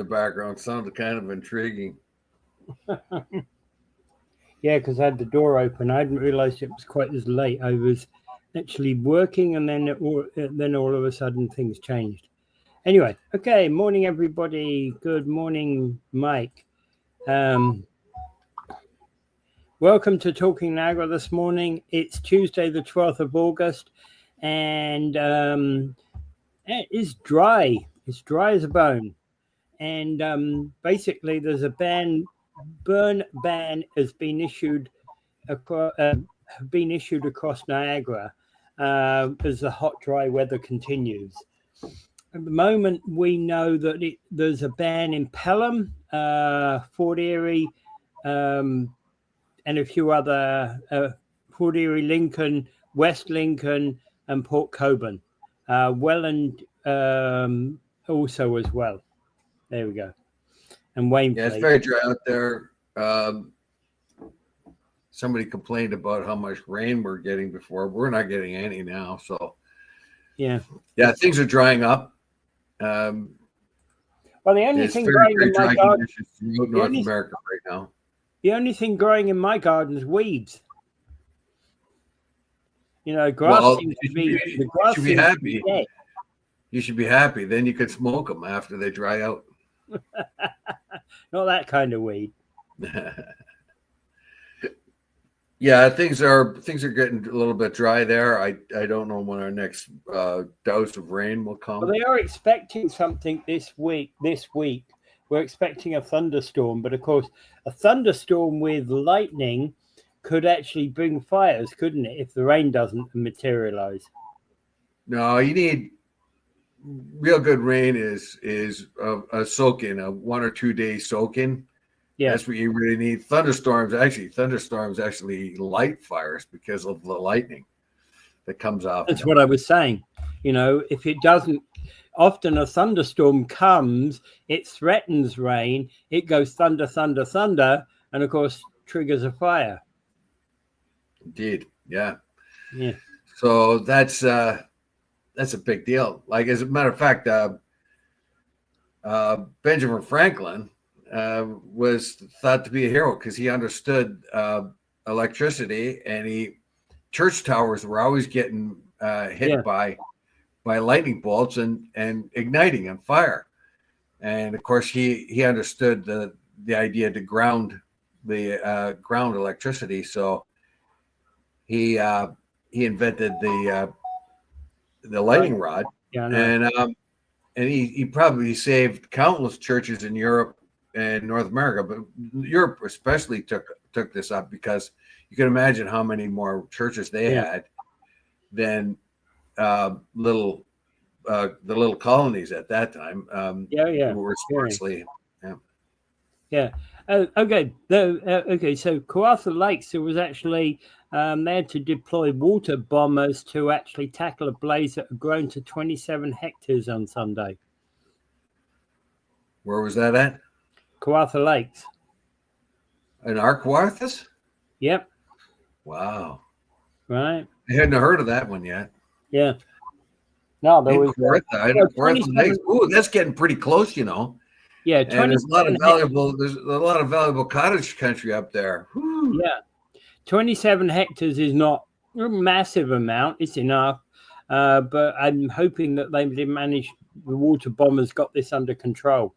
background sounded kind of intriguing. Yeah, because I had the door open. I hadn't realised it was quite as late. I was actually working, and then all of a sudden things changed. Anyway, okay. Morning, everybody. Good morning, Mike. Welcome to Talking Niagara this morning. It's Tuesday, the 12th of August, and it is dry. It's dry as a bone. And basically, there's a burn ban has been issued across Niagara as the hot, dry weather continues. At the moment, we know that there's a ban in Pelham, Fort Erie, and a few other Fort Erie, Lincoln, West Lincoln, and Port Coburn. Welland also as well. There we go. And Wayne. Yeah, it's very dry out there. Somebody complained about how much rain we're getting before. We're not getting any now. So yeah, things are drying up. Well, the only thing growing in my garden throughout North America right now. The only thing growing in my garden is weeds. Grass seems to be. The grass should be happy. You should be happy. Then you could smoke them after they dry out. Not that kind of weed. Yeah, things are getting a little bit dry there. I don't know when our next dose of rain will come. Well, they are expecting something this week. We're expecting a thunderstorm, but of course, a thunderstorm with lightning could actually bring fires, couldn't it, if the rain doesn't materialize? No, you need real good rain is a soak-in, a 1 or 2 day soak-in. Yeah, that's what you really need. Thunderstorms actually light fires because of the lightning that comes off. That's what I was saying. If it doesn't, often a thunderstorm comes, it threatens rain, it goes thunder, thunder, thunder, and of course triggers a fire. Indeed, yeah. Yeah. So that's a big deal. Like, as a matter of fact, Benjamin Franklin was thought to be a hero because he understood electricity, and church towers were always getting hit by lightning bolts and igniting on fire. And of course, he understood the idea to ground ground electricity. So he invented the lightning rod, and he probably saved countless churches in Europe and North America, but Europe especially took this up because you can imagine how many more churches they had than the little colonies at that time. Who were sparsely. Okay. So Kawartha Lakes, there was actually they had to deploy water bombers to actually tackle a blaze that had grown to 27 hectares on Sunday. Where was that at? Kawartha Lakes. In our Kawarthas? Yep. Wow. Right. I hadn't heard of that one yet. Yeah. No, there was Kawartha Lakes. Ooh, that's getting pretty close, Yeah, and there's a lot of valuable cottage country up there. Whew. Yeah. 27 hectares is not a massive amount. It's enough. But I'm hoping that they did manage, the water bombers got this under control.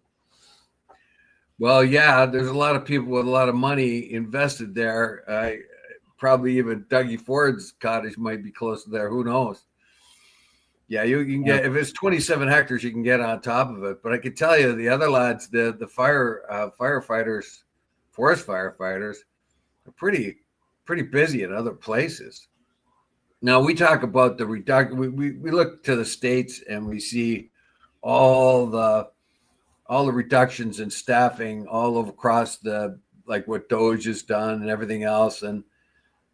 Well, yeah, there's a lot of people with a lot of money invested there. Probably even Dougie Ford's cottage might be close to there. Who knows? Yeah, you can get, if it's 27 hectares, you can get on top of it. But I can tell you, the other lads, the firefighters, forest firefighters, are pretty busy in other places. Now, we talk about the reduction. We look to the States and we see all the reductions in staffing all over across like what Doge has done and everything else. And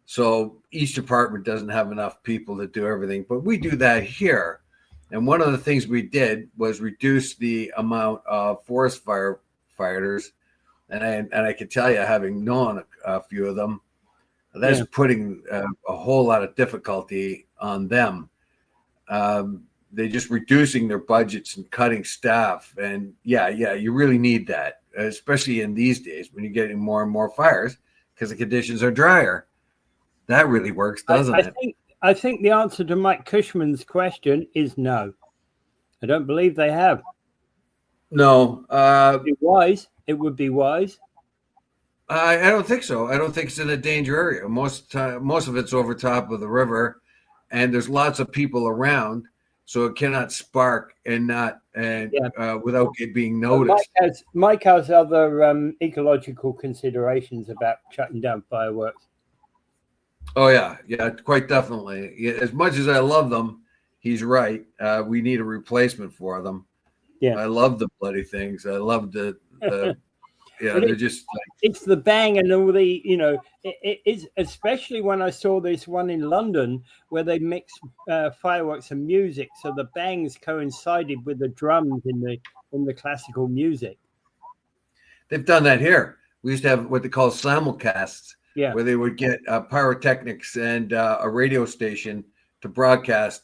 so each department doesn't have enough people to do everything, but we do that here. And one of the things we did was reduce the amount of forest firefighters. And I can tell you, having known a few of them, that's putting a whole lot of difficulty on them. they're just reducing their budgets and cutting staff. And yeah, you really need that, especially in these days when you're getting more and more fires because the conditions are drier. That really works, doesn't it? I think the answer to Mike Cushman's question is no. I don't believe they have. No. It would be wise. I don't think so. I don't think it's in a danger area. Most of it's over top of the river, and there's lots of people around, so it cannot spark without it being noticed. Mike has other ecological considerations about shutting down fireworks. Oh yeah, quite definitely. As much as I love them, he's right. We need a replacement for them. Yeah, I love the bloody things. I love the they're just like, it's the bang and all the, it is, especially when I saw this one in London where they mixed fireworks and music, so the bangs coincided with the drums in the classical music. They've done that here. We used to have what they call simulcasts, where they would get pyrotechnics and a radio station to broadcast,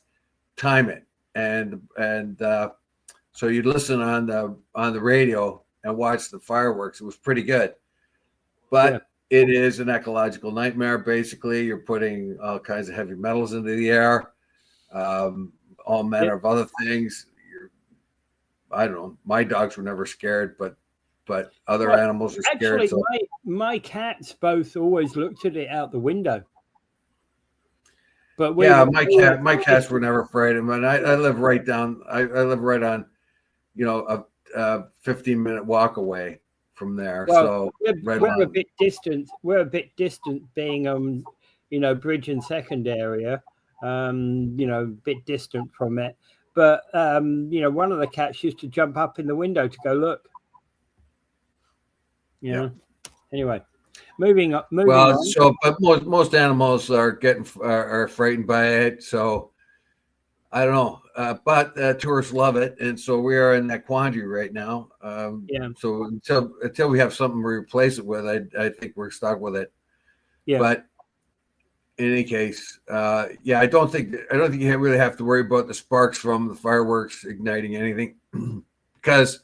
time it, and so you'd listen on the radio and watch the fireworks. It was pretty good, but it is an ecological nightmare. Basically, you're putting all kinds of heavy metals into the air, all manner of other things. I don't know. My dogs were never scared, but other animals are scared. Actually, my cats both always looked at it out the window. But my cats were never afraid of them. And I live right down. I live right on, a 15-minute walk away from there. Well, so we're a bit distant. We're a bit distant, being Bridge and Second area. A bit distant from it. But one of the cats used to jump up in the window to go look. Anyway, moving on. But most animals are frightened by it. So I don't know. But tourists love it, and so we are in that quandary right now. So until we have something to replace it with, I think we're stuck with it. Yeah. But in any case, I don't think you really have to worry about the sparks from the fireworks igniting anything, because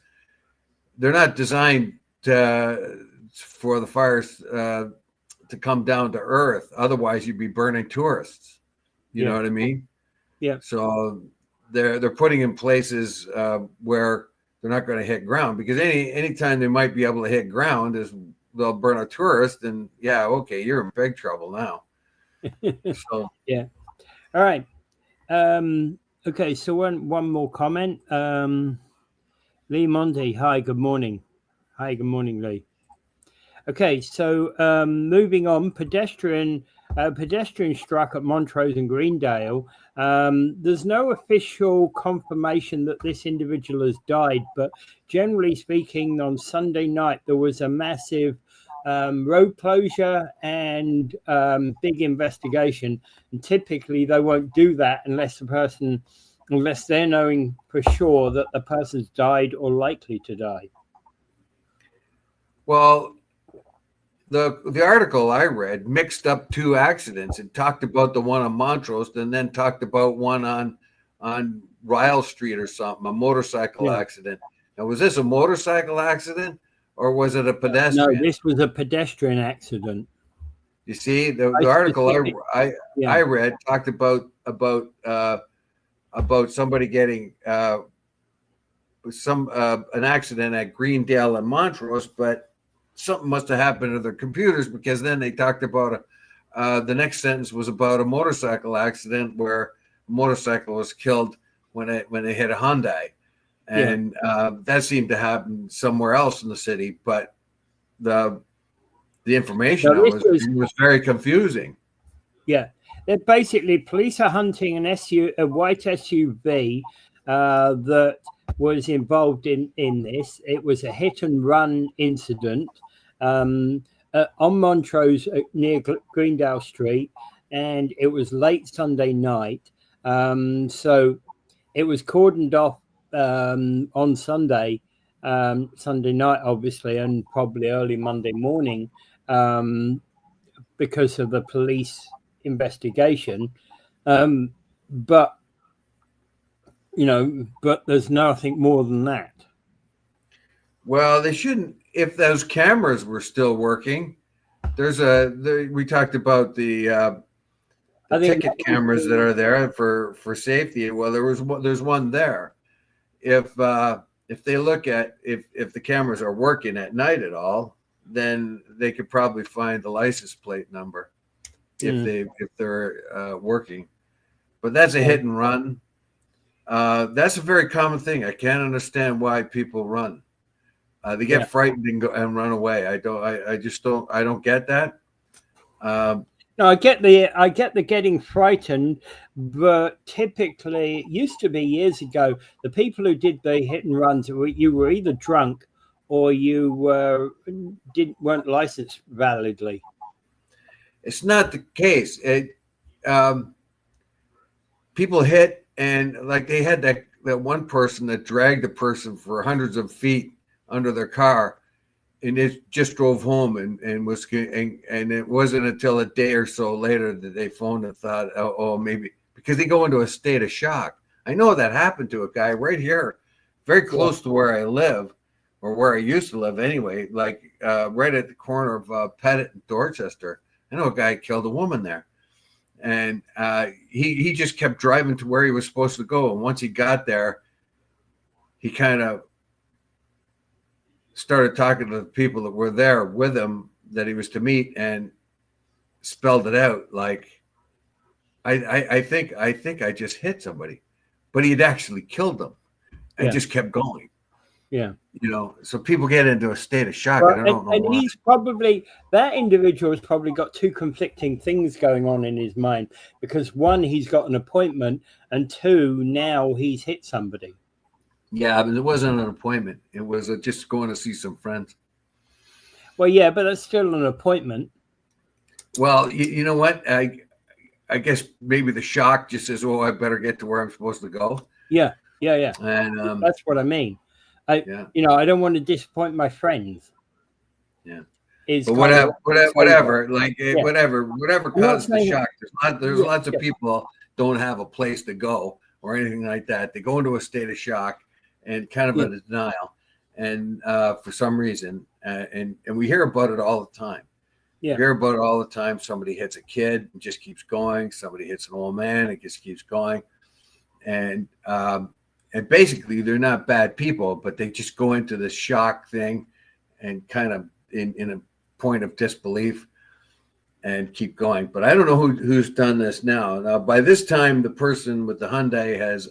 they're not designed for the fires to come down to earth. Otherwise, you'd be burning tourists. You know what I mean? Yeah. So they're putting in places where they're not going to hit ground, because anytime they might be able to hit ground is they'll burn a tourist, and you're in big trouble now. So yeah. All right. Okay. So one more comment. Lee Monty. Hi. Good morning. Hi. Good morning, Lee. Okay. So moving on. Pedestrian struck at Montrose and Greendale. There's no official confirmation that this individual has died, but generally speaking, on Sunday night there was a massive road closure and big investigation. And typically they won't do that unless they're knowing for sure that the person's died or likely to die. Well, the article I read mixed up two accidents. It talked about the one on Montrose and then talked about one on Ryle Street or something, a motorcycle accident. Now, was this a motorcycle accident or was it a pedestrian? No, this was a pedestrian accident. You see, the article I read talked about somebody getting an accident at Greendale and Montrose, but something must have happened to their computers, because then they talked about the next sentence was about a motorcycle accident where a motorcycle was killed when they hit a Hyundai, and that seemed to happen somewhere else in the city. But the information was very confusing. Yeah, they're basically police are hunting a white SUV that was involved in this. It was a hit and run incident on Montrose near Greendale Street, and it was late Sunday night. So it was cordoned off on Sunday night, obviously, and probably early Monday morning because of the police investigation. But but there's nothing more than that. Well, they shouldn't. If those cameras were still working, we talked about the ticket cameras that are there for safety. Well, there's one there. If they look at if the cameras are working at night at all, then they could probably find the license plate number if they're working. But that's a hit and run. That's a very common thing. I can't understand why people run. They get frightened and run away. I don't get that. No, I get the getting frightened, but typically it used to be years ago, the people who did the hit and runs, you were either drunk or you weren't licensed validly. It's not the case. People hit, and like they had that one person that dragged the person for hundreds of feet under their car, and it just drove home and it wasn't until a day or so later that they phoned and thought, oh, maybe, because they go into a state of shock. I know that happened to a guy right here, very close to where I live, or where I used to live anyway, like right at the corner of Pettit and Dorchester. I know a guy killed a woman there. And he just kept driving to where he was supposed to go. And once he got there, he kind of started talking to the people that were there with him that he was to meet, and spelled it out like, I think I just hit somebody, but he'd actually killed them and just kept going. Yeah. So people get into a state of shock. Well, I don't know and why. he's probably, that individual has probably got two conflicting things going on in his mind, because one, he's got an appointment, and two, now he's hit somebody. Yeah, but it wasn't an appointment. It was just going to see some friends. Well, yeah, but that's still an appointment. Well, you know what? I guess maybe the shock just says, "Oh, I better get to where I'm supposed to go." Yeah. And that's what I mean. I don't want to disappoint my friends. Yeah. But whatever caused the shock. There's lots of people don't have a place to go or anything like that. They go into a state of shock and kind of a denial, and for some reason, and we hear about it all the time. Yeah. We hear about it all the time. Somebody hits a kid and just keeps going. Somebody hits an old man, it just keeps going, and basically they're not bad people, but they just go into this shock thing and kind of in a point of disbelief and keep going. But I don't know who's done this now. Now, by this time, the person with the Hyundai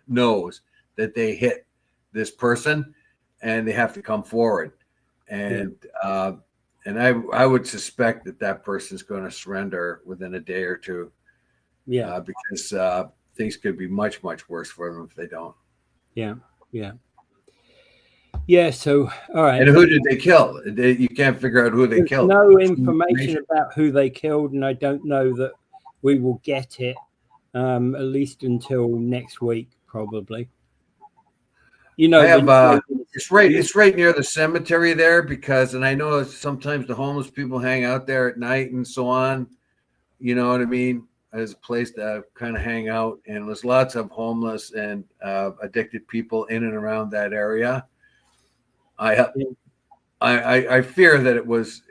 knows that they hit this person, and they have to come forward. And I would suspect that person's going to surrender within a day or two. Yeah, because things could be much, much worse for them if they don't. Yeah. So, all right. And who did they kill? You can't figure out who they killed. No information about who they killed, and I don't know that we will get it at least until next week, probably. I have it's right near the cemetery there, and I know sometimes the homeless people hang out there at night and so on. You know what I mean? As a place to kind of hang out, and there's lots of homeless and addicted people in and around that area. I fear that it was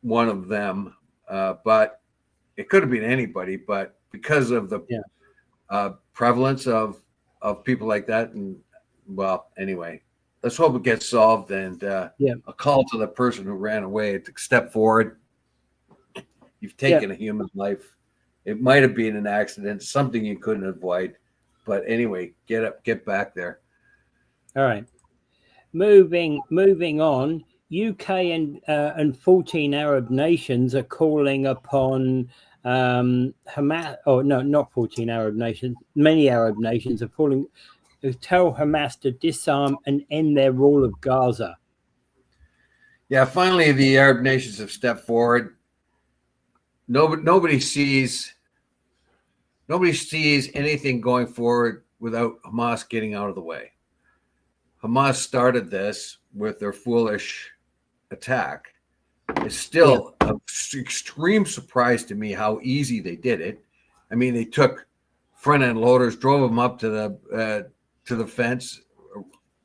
one of them, but it could have been anybody. But because of the prevalence of people like that, and well, anyway, let's hope it gets solved. And a call to the person who ran away to step forward. You've taken a human life. It might have been an accident, something you couldn't avoid. But anyway, get up, get back there. All right. Moving on, UK and 14 Arab nations are calling upon Hamas. Oh no, not 14 Arab nations. Many Arab nations are calling to tell Hamas to disarm and end their rule of Gaza. Yeah, finally, the Arab nations have stepped forward. Nobody sees anything going forward without Hamas getting out of the way. Hamas started this with their foolish attack. It's still an extreme surprise to me how easy they did it. I mean, they took front end loaders, drove them up to the fence,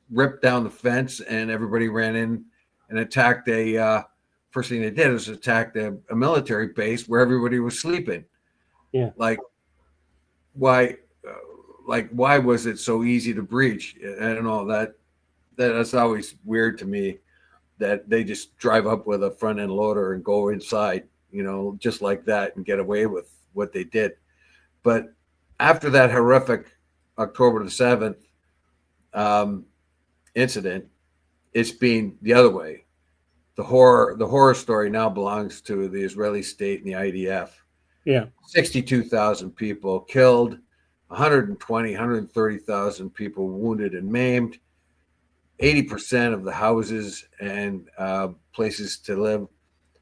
ripped down the fence, and everybody ran in and attacked first thing they did was attack a military base where everybody was sleeping. Yeah. Like, why was it so easy to breach? I don't know. That's always weird to me, that they just drive up with a front end loader and go inside, just like that, and get away with what they did. But after that horrific October the 7th incident, it's been the other way. The horror story now belongs to the Israeli state and the IDF. Yeah. 62,000 people killed, 130,000 people wounded and maimed, 80% of the houses and places to live,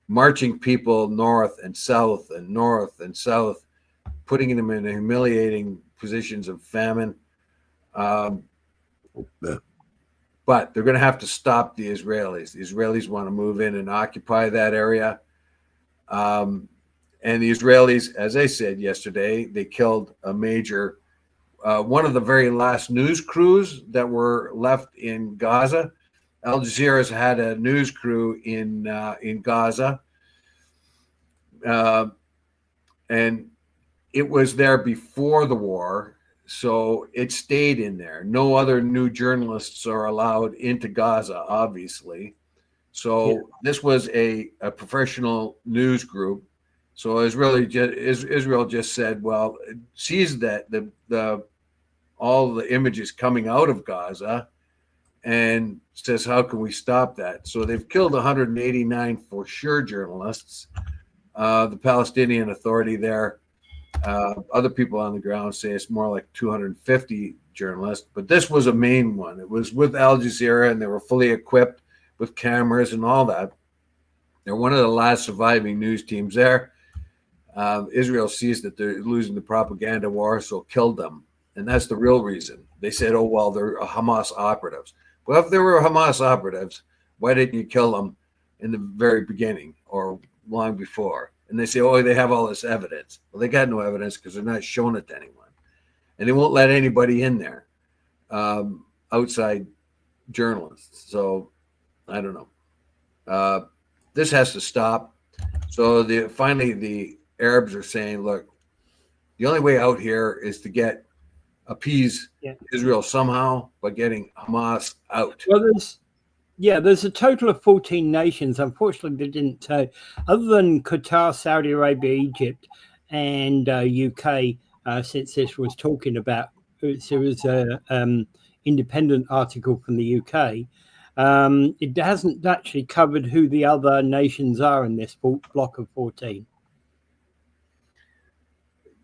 marching people north and south, putting them in humiliating positions of famine. But they're going to have to stop the Israelis. The Israelis want to move in and occupy that area. And the Israelis, as I said yesterday, they killed a major, one of the very last news crews that were left in Gaza. Al Jazeera's had a news crew in Gaza. And it was there before the war, so it stayed in there. No other new journalists are allowed into Gaza, obviously. So this was a professional news group. So Israel just said, well, it sees that all the images coming out of Gaza and says, how can we stop that? So they've killed 189 for sure journalists. The Palestinian Authority there, other people on the ground say it's more like 250 journalists, but this was a main one. It was with Al Jazeera, and they were fully equipped with cameras and all that. They're one of the last surviving news teams there. Israel sees that they're losing the propaganda war, so killed them. And that's the real reason. They said, oh, well, they're Hamas operatives. Well, if they were Hamas operatives, why didn't you kill them in the very beginning or long before? And they say, oh, they have all this evidence. Well, they got no evidence because they're not showing it to anyone. And they won't let anybody in there, outside journalists. So I don't know. This has to stop. So finally the Arabs are saying, look, the only way out here is to appease Israel somehow by getting Hamas out. Well, there's a total of 14 nations. Unfortunately, they didn't tell. Other than Qatar, Saudi Arabia, Egypt, and UK, since this was talking about, there was an independent article from the UK. It hasn't actually covered who the other nations are in this block of 14.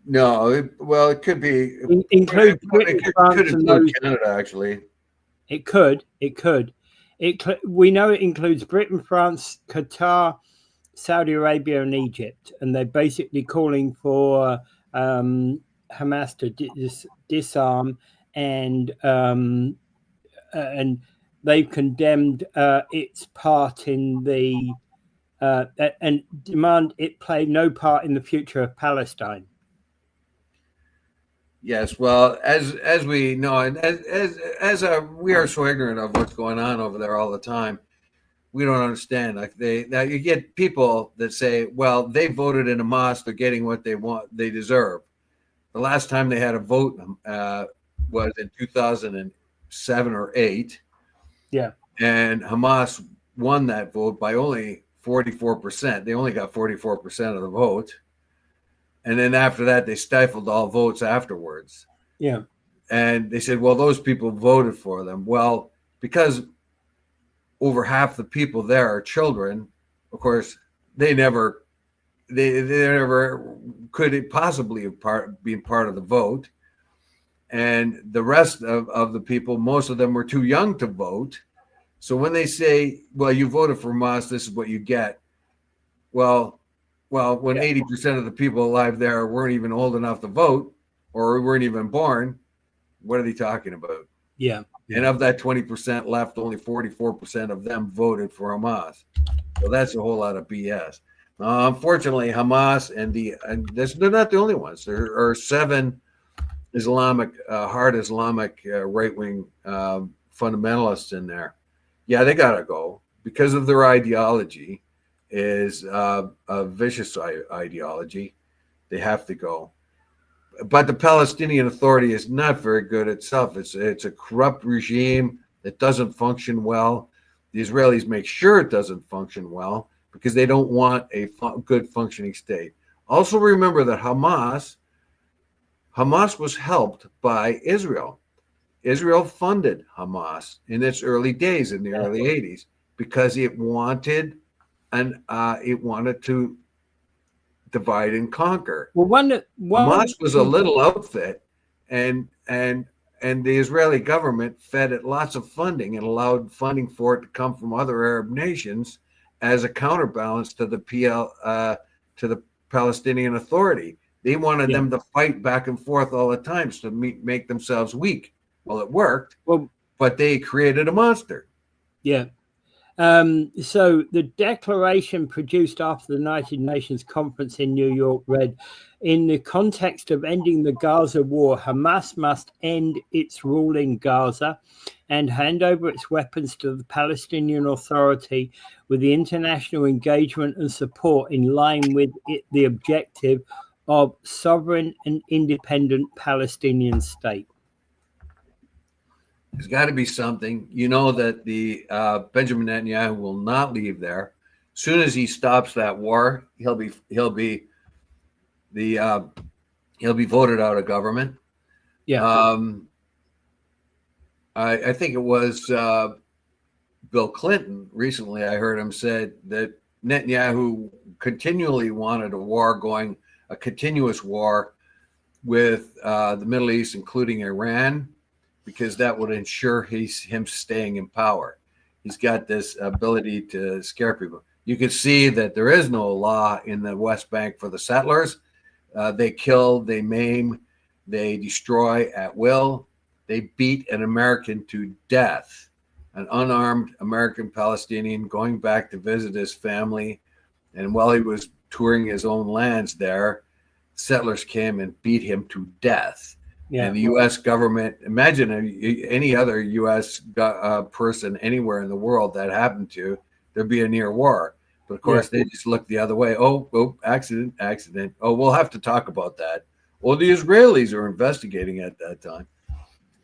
No, it could be. Include Britain, France, and those. Canada, actually. It could. We know it includes Britain, France, Qatar, Saudi Arabia, and Egypt, and they're basically calling for Hamas to disarm, and they've condemned its part in the and demand it play no part in the future of Palestine. Yes, well, as we know, and as we are so ignorant of what's going on over there all the time, we don't understand. Like now you get people that say, well, they voted in Hamas, they're getting what they want, they deserve. The last time they had a vote was in 2007 or 8. Yeah, and Hamas won that vote by only 44%. They only got 44% of the vote. And then after that, they stifled all votes afterwards. Yeah. And they said, well, those people voted for them. Well, because over half the people there are children, of course, they never could possibly have been part of the vote. And the rest of the people, most of them were too young to vote. So when they say, well, you voted for Hamas, this is what you get. Well, when 80% of the people alive there weren't even old enough to vote or weren't even born, what are they talking about? Yeah. And of that 20% left, only 44% of them voted for Hamas. So that's a whole lot of BS. Unfortunately, Hamas and they're not the only ones. There are 7 Islamic, hard Islamic right-wing fundamentalists in there. Yeah, they got to go because of their ideology is a vicious ideology. They have to go. But the Palestinian Authority is not very good itself. It's a corrupt regime that doesn't function well. The Israelis make sure it doesn't function well because they don't want a good functioning state. Also remember that Hamas was helped by Israel. Israel funded Hamas in its early days, in the early 80s, because it wanted to divide and conquer. Well, Hamas was a little outfit, and the Israeli government fed it lots of funding and allowed funding for it to come from other Arab nations as a counterbalance to the Palestinian Authority. They wanted them to fight back and forth all the time to make themselves weak. Well, it worked, but they created a monster. Yeah. So the declaration produced after the United Nations conference in New York read, in the context of ending the Gaza war, Hamas must end its rule in Gaza and hand over its weapons to the Palestinian Authority with the international engagement and support in line with the objective of sovereign and independent Palestinian state. There's got to be something. You know that the Benjamin Netanyahu will not leave there. As soon as he stops that war, he'll be voted out of government. Yeah. I think it was Bill Clinton recently. I heard him said that Netanyahu continually wanted a continuous war with the Middle East, including Iran, because that would ensure him staying in power. He's got this ability to scare people. You can see that there is no law in the West Bank for the settlers. They kill, they maim, they destroy at will. They beat an American to death, an unarmed American Palestinian going back to visit his family. And while he was touring his own lands there, settlers came and beat him to death. Yeah. And the U.S. government, imagine any other U.S. person anywhere in the world that happened to, there'd be a near war. But of course, they just look the other way. Oh, accident. Oh, we'll have to talk about that. Well, the Israelis are investigating at that time.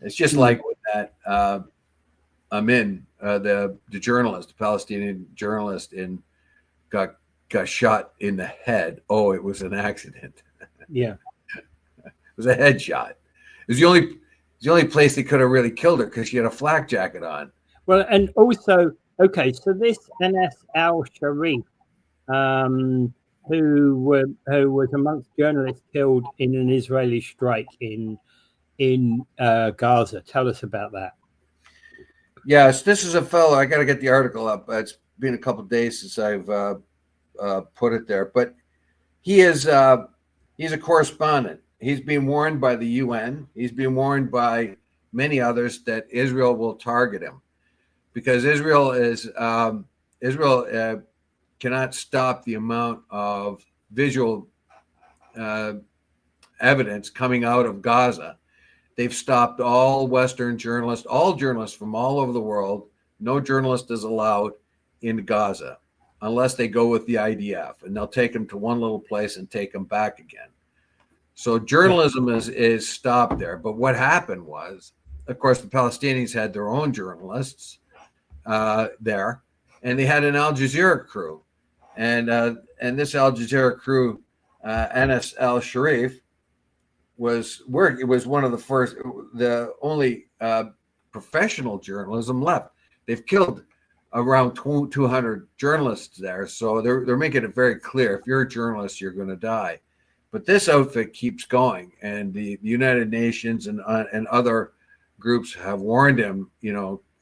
It's just like with that Amin, the journalist, the Palestinian journalist, got shot in the head. Oh, it was an accident. Yeah, it was a headshot. It was the only place they could have really killed her because she had a flak jacket on. Well, and also, okay, so this Anas al-Sharif, who was amongst journalists killed in an Israeli strike in Gaza. Tell us about that. Yes, this is a fellow. I got to get the article up. It's been a couple of days since I've put it there, but he's a correspondent. He's been warned by the UN. He's been warned by many others that Israel will target him because Israel cannot stop the amount of visual evidence coming out of Gaza. They've stopped all Western journalists, all journalists from all over the world. No journalist is allowed in Gaza unless they go with the IDF, and they'll take them to one little place and take them back again. So journalism is stopped there. But what happened was, of course, the Palestinians had their own journalists there, and they had an Al Jazeera crew. And this Al Jazeera crew, Anas al-Sharif, was one of the only professional journalism left. They've killed around 200 journalists there. So they're making it very clear, if you're a journalist, you're going to die. But this outfit keeps going, and the United Nations and other groups have warned him,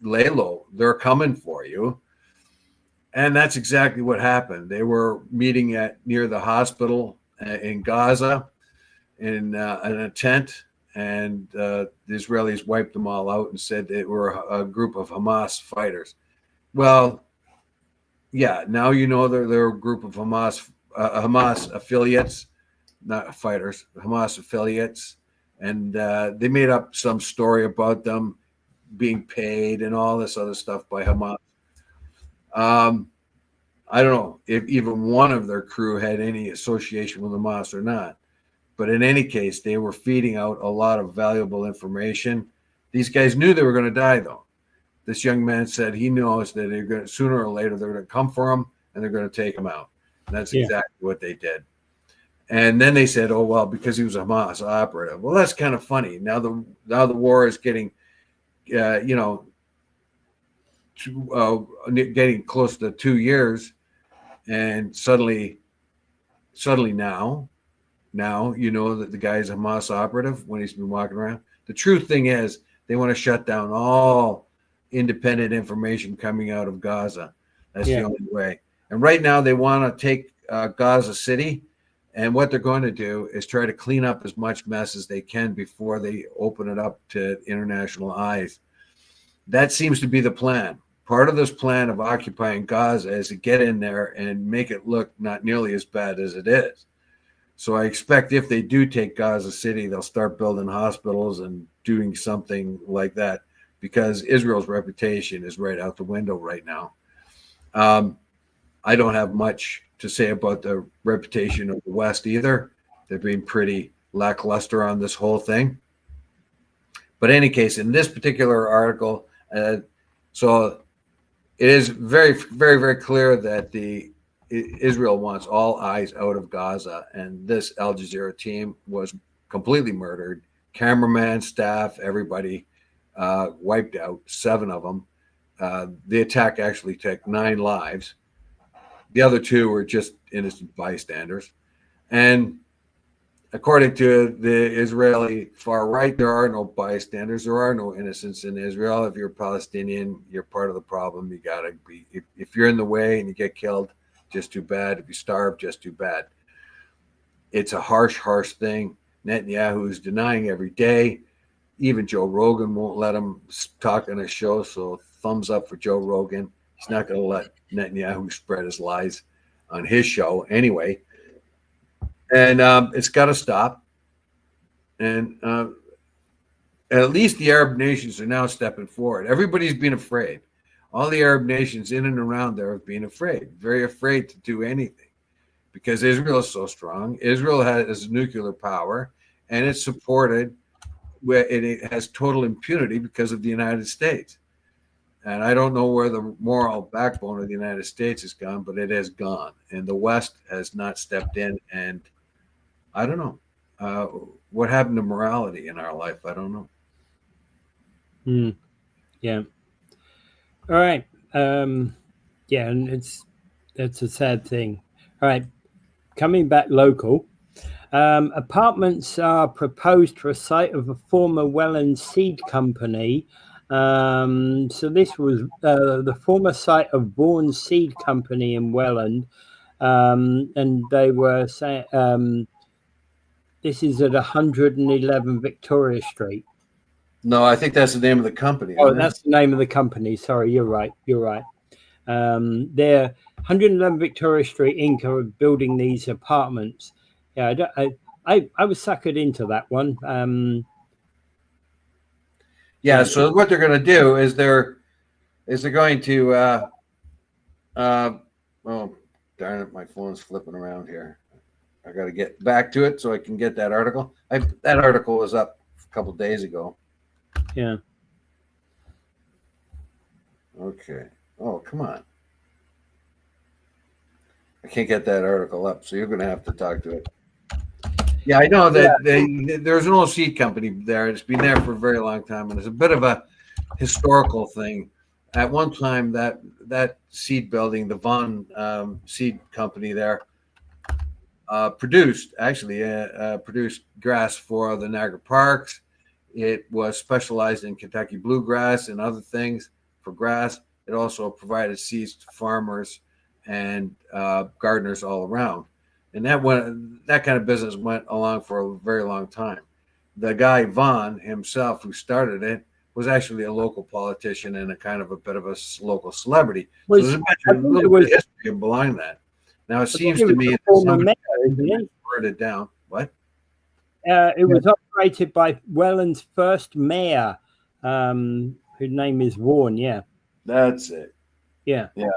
lay low, they're coming for you. And that's exactly what happened. They were meeting near the hospital in Gaza in a tent, and the Israelis wiped them all out and said they were a group of Hamas fighters. Well, yeah, now they're a group of Hamas affiliates. Not fighters, Hamas affiliates. and they made up some story about them being paid and all this other stuff by Hamas. I don't know if even one of their crew had any association with Hamas or not. But in any case, they were feeding out a lot of valuable information. These guys knew they were going to die, though. This young man said he knows that they're going to, sooner or later, they're going to come for him and they're going to take him out. And that's exactly what they did. And then they said, oh, well, because he was a Hamas operative. Well, that's kind of funny. Now the war is getting, getting close to 2 years. And suddenly now you know that the guy is a Hamas operative when he's been walking around. The true thing is they want to shut down all independent information coming out of Gaza. That's the only way. And right now they want to take Gaza City, and what they're going to do is try to clean up as much mess as they can before they open it up to international eyes. That seems to be the plan. Part of this plan of occupying Gaza is to get in there and make it look not nearly as bad as it is. So I expect if they do take Gaza City, they'll start building hospitals and doing something like that, because Israel's reputation is right out the window right now. I don't have much to say about the reputation of the West either. They've been pretty lackluster on this whole thing. But in any case, in this particular article, so it is very, very, very clear that Israel wants all eyes out of Gaza, and this Al Jazeera team was completely murdered. Cameraman, staff, everybody wiped out, 7 of them. The attack actually took 9 lives. The other 2 were just innocent bystanders. And according to the Israeli far right, there are no bystanders. There are no innocents in Israel. If you're Palestinian, you're part of the problem. You got to be. If you're in the way and you get killed, just too bad. If you starve, just too bad. It's a harsh, harsh thing. Netanyahu is denying every day. Even Joe Rogan won't let him talk on his show, so thumbs up for Joe Rogan. He's not going to let Netanyahu spread his lies on his show anyway. And it's got to stop. And at least the Arab nations are now stepping forward. Everybody's been afraid. All the Arab nations in and around there have been afraid, very afraid to do anything, because Israel is so strong. Israel has nuclear power, and it's supported, it has total impunity because of the United States. And I don't know where the moral backbone of the United States has gone, but it has gone. And the West has not stepped in. And I don't know what happened to morality in our life. I don't know. Yeah. All right. Yeah, and it's a sad thing. All right. Coming back local. Apartments are proposed for a site of a former Welland seed company. So this was the former site of Vaughan Seed Company in Welland, and they were saying this is at 111 Victoria Street. No, I think that's the name of the company. Oh, that's the name of the company. Sorry, you're right. They're 111 Victoria Street Inc. are building these apartments. Yeah, I was suckered into that one. Yeah, so what they're going to do is they're going to oh darn it, my phone's flipping around here. I got to get back to it so I can get that article. That article was up a couple of days ago. Yeah. Okay. Oh, come on. I can't get that article up, so you're going to have to talk to it. Yeah, I know that there's an old seed company there. It's been there for a very long time, and it's a bit of a historical thing. At one time, that seed building, the Vaughan Seed Company there, produced grass for the Niagara Parks. It was specialized in Kentucky bluegrass and other things for grass. It also provided seeds to farmers and gardeners all around. And that kind of business went along for a very long time. The guy Vaughan himself, who started it, was actually a local politician and a kind of a bit of a local celebrity. So there's a little bit of history behind that. Now it seems to me that somebody wrote it down. What? It was operated by Welland's first mayor, whose name is Vaughan. Yeah, That's it. yeah. Yeah.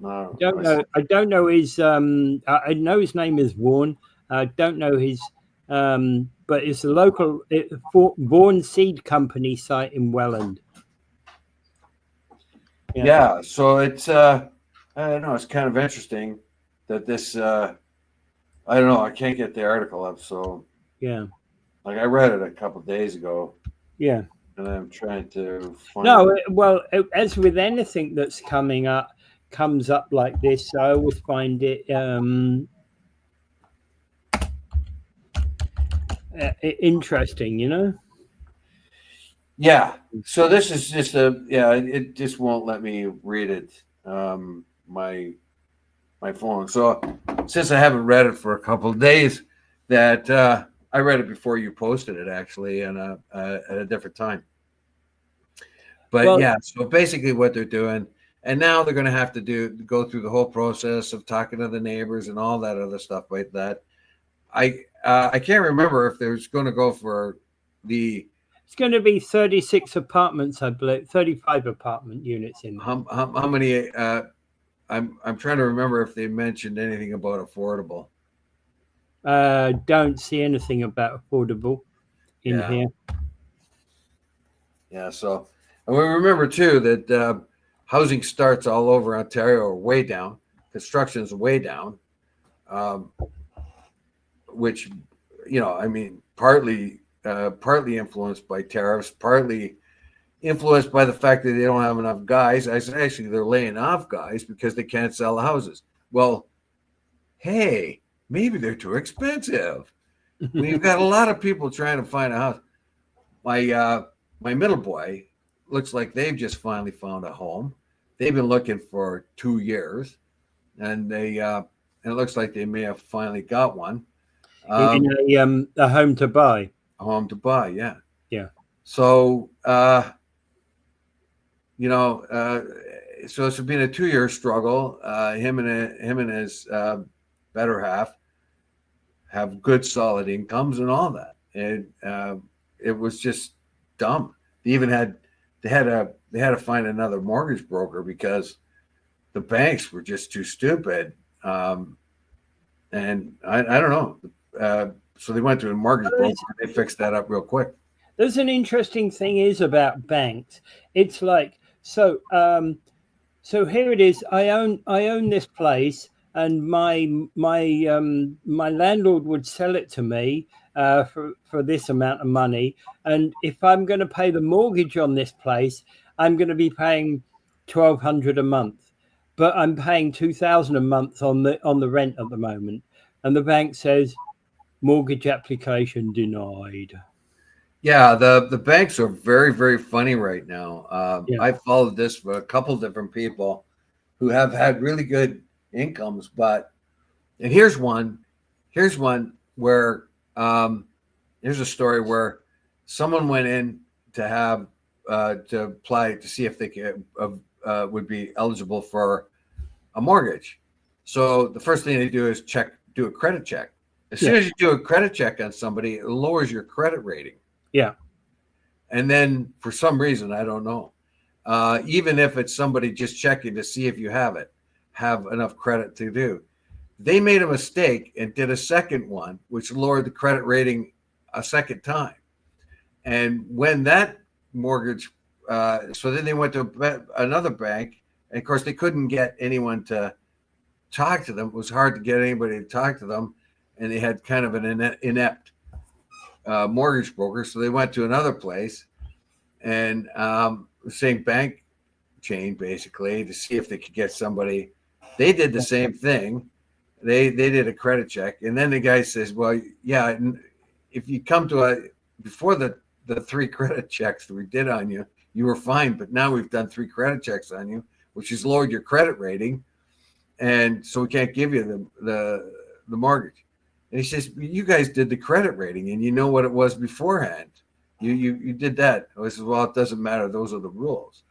No, Don't know. I don't know his. I know his name is Vaughan. I don't know his. But it's a local Vaughan Seed Company site in Welland. Yeah. So it's I don't know. It's kind of interesting that this. I don't know. I can't get the article up. So Yeah. like I read it a couple of days ago. Yeah. And I'm trying to find. No. Well, as with anything that's comes up like this, I always find it interesting. You know. Yeah. So this is just it just won't let me read it. My phone. So since I haven't read it for a couple of days, that I read it before you posted it actually, and at a different time. But Well, yeah, so basically what they're doing, and now they're going to have to go through the whole process of talking to the neighbors and all that other stuff like that. I can't remember if there's going to go for the. It's going to be 36 apartments, I believe, 35 apartment units in there. How many? I'm trying to remember if they mentioned anything about affordable. Don't see anything about affordable in here. Yeah, so and we remember too that housing starts all over Ontario are way down. Construction's way down, which I mean, partly influenced by tariffs, partly influenced by the fact that they don't have enough guys. Actually, they're laying off guys because they can't sell the houses. Well, hey, maybe they're too expensive. We've got a lot of people trying to find a house. My middle boy looks like they've just finally found a home. They've been looking for 2 years, and it looks like they may have finally got one. A home to buy. A home to buy, yeah. Yeah. So so it's been a 2-year struggle. Him and his better half have good solid incomes and all that, and it was just dumb. They had to find another mortgage broker because the banks were just too stupid, and I don't know. So they went to a mortgage broker and they fixed that up real quick. There's an interesting thing is about banks. It's like so here it is. I own this place, and my landlord would sell it to me for this amount of money. And if I'm going to pay the mortgage on this place, I'm going to be paying $1,200 a month, but I'm paying $2,000 a month on the rent at the moment. And the bank says mortgage application denied. Yeah, the banks are very, very funny right now. Yeah. I followed this for a couple different people who have had really good incomes, and here's one where here's a story where someone went in to have to apply to see if they would be eligible for a mortgage. So the first thing they do is do a credit check. As soon as you do a credit check on somebody, it lowers your credit rating. Yeah. And then for some reason, I don't know, even if it's somebody just checking to see if you have enough credit to do, they made a mistake and did a second one, which lowered the credit rating a second time. And when that mortgage, so then they went to another bank, and of course they couldn't get anyone to talk to them. It was hard to get anybody to talk to them, and they had kind of an inept mortgage broker. So they went to another place, and the same bank chain basically, to see if they could get somebody. They did the same thing. They did a credit check, and then the guy says, well, yeah, if you come to before the 3 credit checks that we did on you, you were fine, but now we've done 3 credit checks on you, which has lowered your credit rating, and so we can't give you the mortgage. And he says, you guys did the credit rating, and you know what it was beforehand. You did that. I said, well, it doesn't matter. Those are the rules.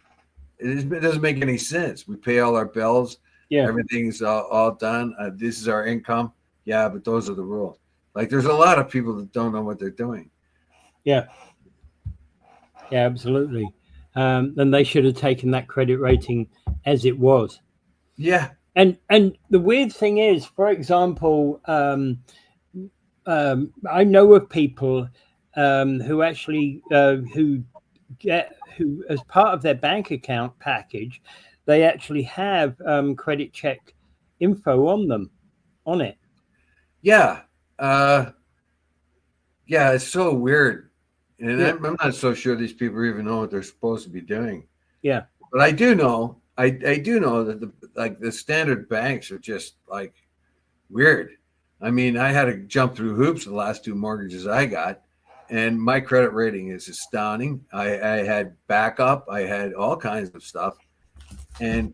It doesn't make any sense. We pay all our bills. Yeah. Everything's all done. This is our income. Yeah, but those are the rules. Like there's a lot of people that don't know what they're doing. Yeah, absolutely. And they should have taken that credit rating as it was. Yeah. And the weird thing is, for example, I know of people who actually who as part of their bank account package, they actually have credit check info on it. Yeah. Yeah, it's so weird. And Yeah. I'm not so sure these people even know what they're supposed to be doing. Yeah. But I do know, I do know that the standard banks are just like weird. I mean, I had to jump through hoops the last two mortgages I got, and my credit rating is astounding. I had backup, I had all kinds of stuff, and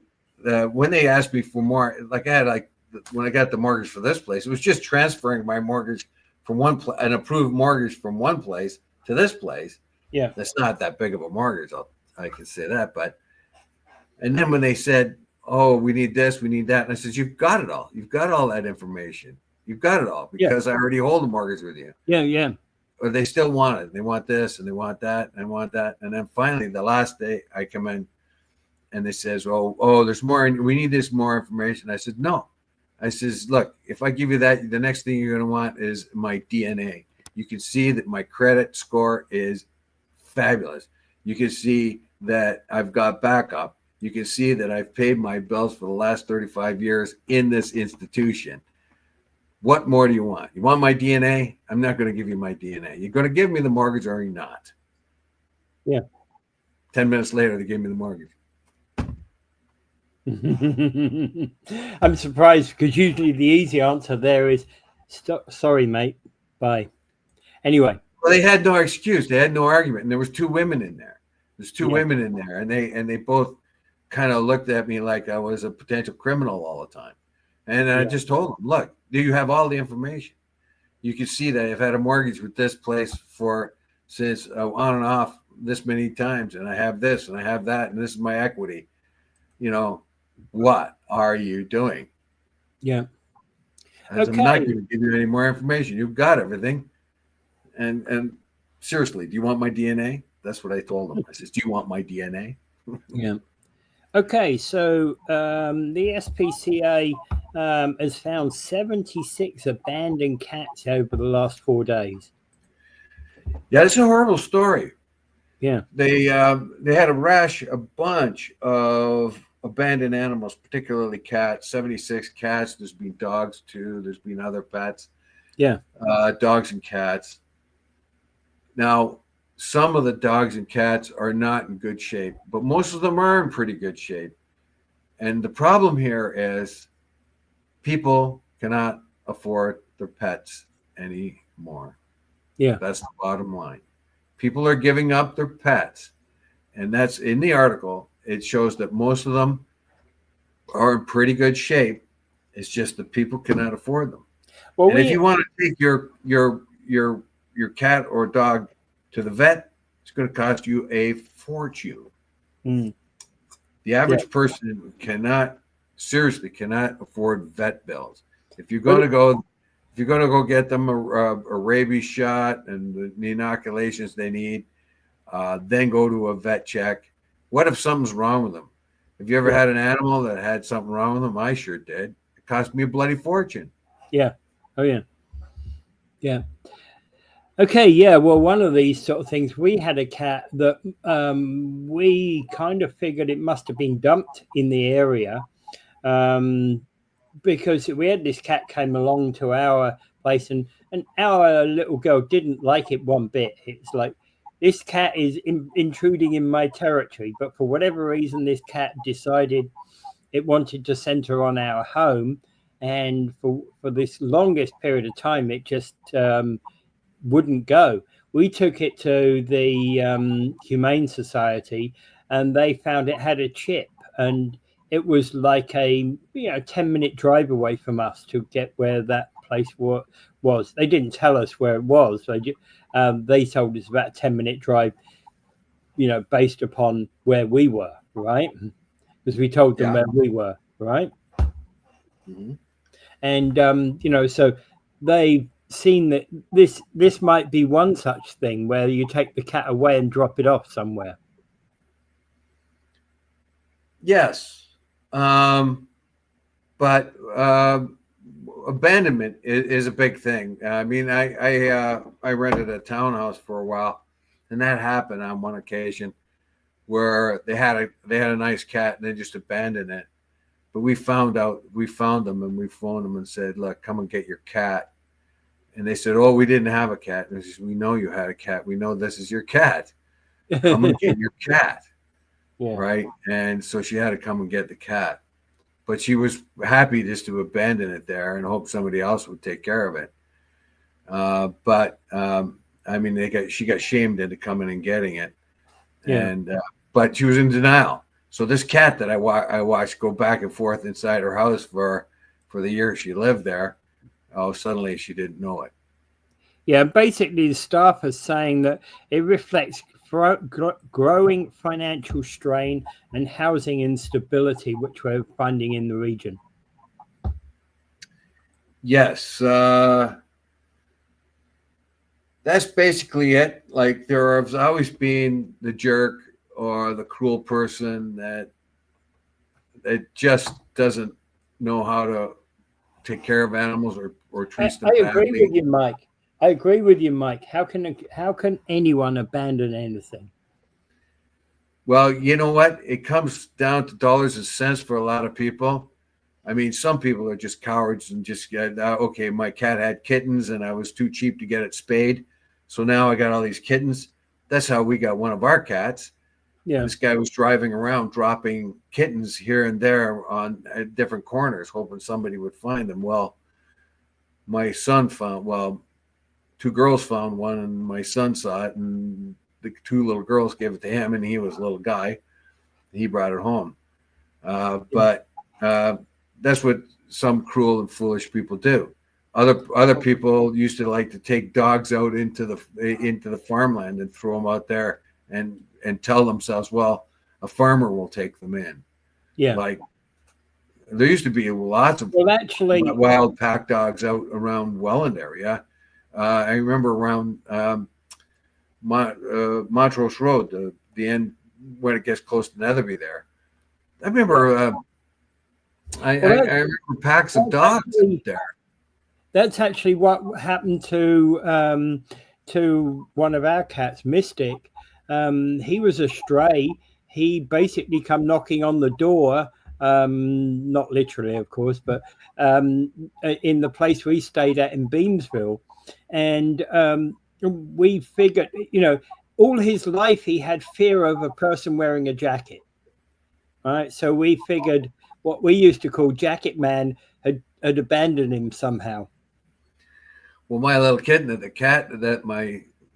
when they asked me for more, like I had like when I got the mortgage for this place, it was just transferring my mortgage from an approved mortgage from one place to this place. Yeah. That's not that big of a mortgage. I can say that, but and then when they said, "Oh, we need this, we need that," and I said, "You've got it all. You've got all that information. You've got it all because I already hold a mortgage with you." Yeah. Or they still want it. They want this and they want that and want that. And then finally, the last day, I come in and they says, "Oh, there's more. We need this more information." I said, "No." I says, "Look, if I give you that, the next thing you're going to want is my DNA. You can see that my credit score is fabulous. You can see that I've got backup. You can see that I've paid my bills for the last 35 years in this institution. What more do you want? You want my DNA? I'm not going to give you my DNA. You're going to give me the mortgage or you're not." Yeah. 10 minutes later, they gave me the mortgage. I'm surprised because usually the easy answer there is, sorry, mate, bye. Anyway. Well, they had no excuse. They had no argument. And there was two women in there. There's two women in there. And they both kind of looked at me like I was a potential criminal all the time. And I just told them, "Look, do you have all the information? You can see that I've had a mortgage with this place since on and off this many times. And I have this and I have that. And this is my equity. What are you doing?" Yeah. I'm not going to give you any more information. You've got everything. And seriously, do you want my DNA? That's what I told them. I said, "Do you want my DNA?" Yeah. Okay, so the SPCA has found 76 abandoned cats over the last 4 days. Yeah, it's a horrible story. Yeah. They had a bunch of abandoned animals, particularly cats. 76 cats. There's been dogs too. There's been other pets. Yeah. Dogs and cats. Now, some of the dogs and cats are not in good shape, but most of them are in pretty good shape. And the problem here is people cannot afford their pets anymore. Yeah. That's the bottom line. People are giving up their pets. And that's in the article. It shows that most of them are in pretty good shape. It's just that people cannot afford them. Well, and if you want to take your cat or dog to the vet, it's going to cost you a fortune. Mm. The average person seriously cannot afford vet bills. If you're going to go get them a rabies shot and the inoculations they need, then go to a vet check. What if something's wrong with them? Have you ever had an animal that had something wrong with them? I sure did. It cost me a bloody fortune. Yeah. Oh, yeah. Yeah. Okay, yeah. Well, one of these sort of things, we had a cat that we kind of figured it must have been dumped in the area because we had this cat came along to our place and our little girl didn't like it one bit. It's like, this cat is intruding in my territory, but for whatever reason, this cat decided it wanted to center on our home. And for this longest period of time, it just wouldn't go. We took it to the Humane Society and they found it had a chip, and it was like a 10-minute drive away from us to get where that place was. They didn't tell us where it was. They told us about a 10-minute drive, based upon where we were, right? Because we told them where we were, right? Mm-hmm. And so they seen that this might be one such thing where you take the cat away and drop it off somewhere. Yes, but abandonment is a big thing. I mean, I rented a townhouse for a while, and that happened on one occasion where they had a nice cat and they just abandoned it. But we found them and we phoned them and said, "Look, come and get your cat." And they said, "Oh, we didn't have a cat." And I said, "We know you had a cat. We know this is your cat. Come and get your cat." Yeah. Right. And so she had to come and get the cat. But she was happy just to abandon it there and hope somebody else would take care of it. I mean, she got shamed into coming and getting it. Yeah. And but she was in denial. So this cat that I watched go back and forth inside her house for the year she lived there, suddenly she didn't know it. Yeah, basically the staff are saying that it reflects growing financial strain and housing instability, which we're finding in the region. Yes, that's basically it. Like, there has always been the jerk or the cruel person that just doesn't know how to take care of animals or treat them badly. I agree with you, Mike. I agree with you, Mike. How can anyone abandon anything? Well, you know what? It comes down to dollars and cents for a lot of people. I mean, some people are just cowards and just get, okay, my cat had kittens and I was too cheap to get it spayed. So now I got all these kittens. That's how we got one of our cats. Yeah. This guy was driving around dropping kittens here and there on different corners, hoping somebody would find them. Well, my son found, two girls found one and my son saw it, and the two little girls gave it to him, and he was a little guy. He brought it home. But that's what some cruel and foolish people do. Other people used to like to take dogs out into the farmland and throw them out there and tell themselves, well, a farmer will take them in. Yeah. Like, there used to be lots of wild pack dogs out around Welland area. I remember around Montrose Road, the end when it gets close to Netherby there. I remember I remember packs of dogs out there. That's actually what happened to one of our cats, Mystic. He was a stray. He basically come knocking on the door, not literally, of course, but in the place we stayed at in Beamsville. And we figured, all his life he had fear of a person wearing a jacket. All right. So we figured what we used to call Jacket Man had abandoned him somehow. Well, my little kitten, the cat that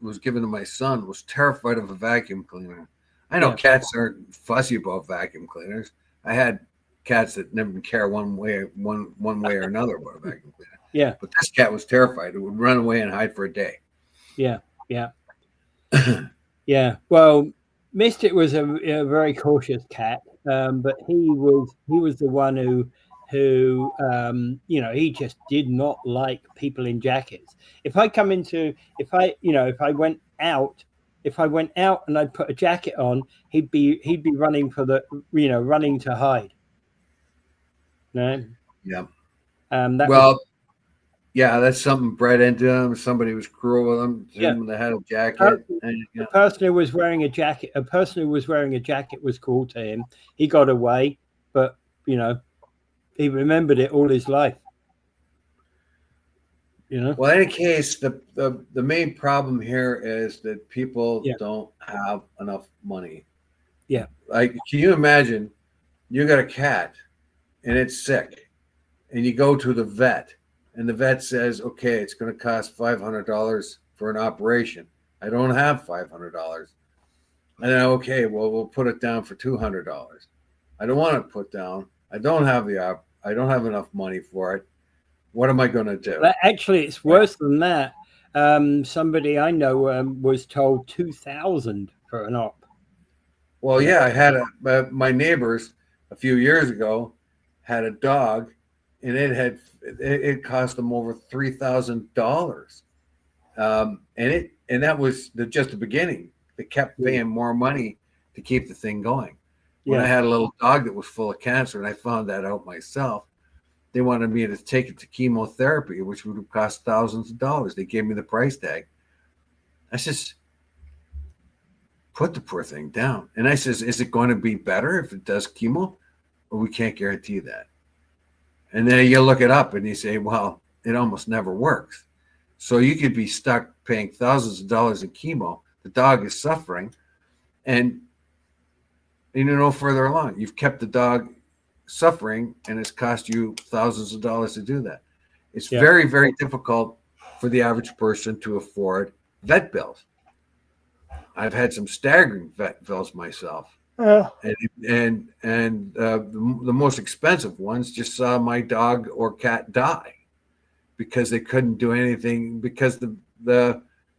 was given to my son, was terrified of a vacuum cleaner. I know cats aren't fussy about vacuum cleaners. I had cats that never care one way or another about a vacuum cleaner. Yeah. But this cat was terrified. It would run away and hide for a day. Yeah. Yeah. Yeah. Well, Mystic was a very cautious cat, but he was the one who he just did not like people in jackets. If I went out and I put a jacket on, he'd be running running to hide. No. Yeah. Yeah, that's something bred into him. Somebody was cruel with him. Yeah. They had a jacket. The person who was wearing a jacket was cruel to him. He got away, but he remembered it all his life. Well, in any case, the main problem here is that people don't have enough money. Yeah. Like, can you imagine you got a cat and it's sick and you go to the vet and the vet says, okay, it's going to cost $500 for an operation. I don't have $500. And then, okay, well, we'll put it down for $200. I don't want to put down. I don't have enough money for it. What am I going to do? Actually, it's worse than that. Somebody I know was told $2,000 for an op. Well, yeah, I had my neighbors a few years ago had a dog, and it cost them over $3,000. And that was just the beginning. They kept paying more money to keep the thing going. When I had a little dog that was full of cancer, and I found that out myself, they wanted me to take it to chemotherapy, which would have cost thousands of dollars. They gave me the price tag. I says, put the poor thing down. And I says, is it going to be better if it does chemo? Well, we can't guarantee that. And then you look it up and you say, well, it almost never works. So you could be stuck paying thousands of dollars in chemo. The dog is suffering, and you're no further along. You've kept the dog suffering, and it's cost you thousands of dollars to do that. It's very, very difficult for the average person to afford vet bills. I've had some staggering vet bills myself. And the most expensive ones just saw my dog or cat die because they couldn't do anything, because it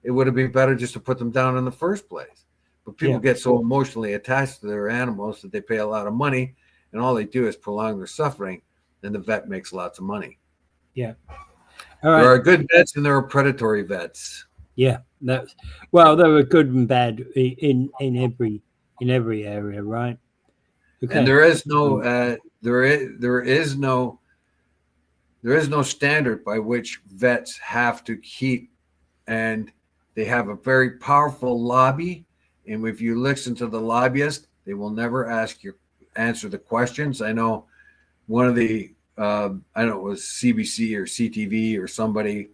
would have been better just to put them down in the first place. But people get so emotionally attached to their animals that they pay a lot of money, and all they do is prolong their suffering, and the vet makes lots of money. Yeah. All right. There are good vets and there are predatory vets. Yeah. There are good and bad in every area, right? Okay. And there is no standard by which vets have to keep, and they have a very powerful lobby. And if you listen to the lobbyist, they will never answer the questions. I know one of the I don't know, it was CBC or CTV or somebody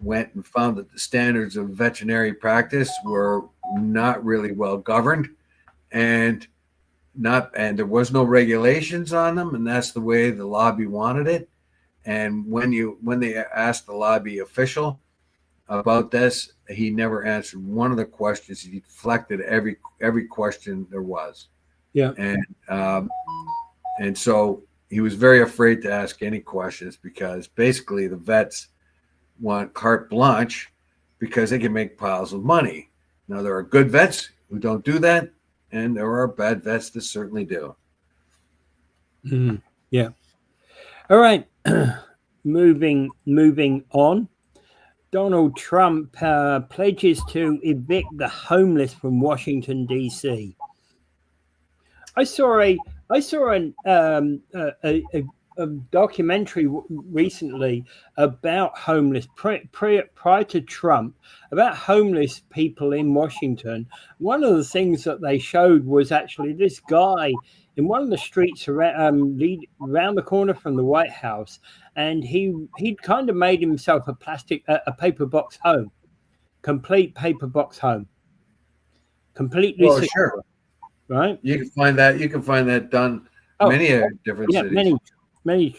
went and found that the standards of veterinary practice were not really well governed, and there was no regulations on them, and that's the way the lobby wanted it. And when they asked the lobby official about this, he never answered one of the questions. He deflected every question there was. Yeah. And so he was very afraid to ask any questions, because basically the vets want carte blanche because they can make piles of money. Now, there are good vets who don't do that, and there are bad vets that certainly do. Yeah. All right. Moving on. Donald Trump pledges to evict the homeless from Washington, D.C. I saw a documentary recently about homeless prior to Trump, about homeless people in Washington. One of the things that they showed was actually this guy in one of the streets around the corner from the White House, and he'd kind of made himself a paper box home, complete paper box home, completely secure. Sure. Right? You can find that done many different cities. Many.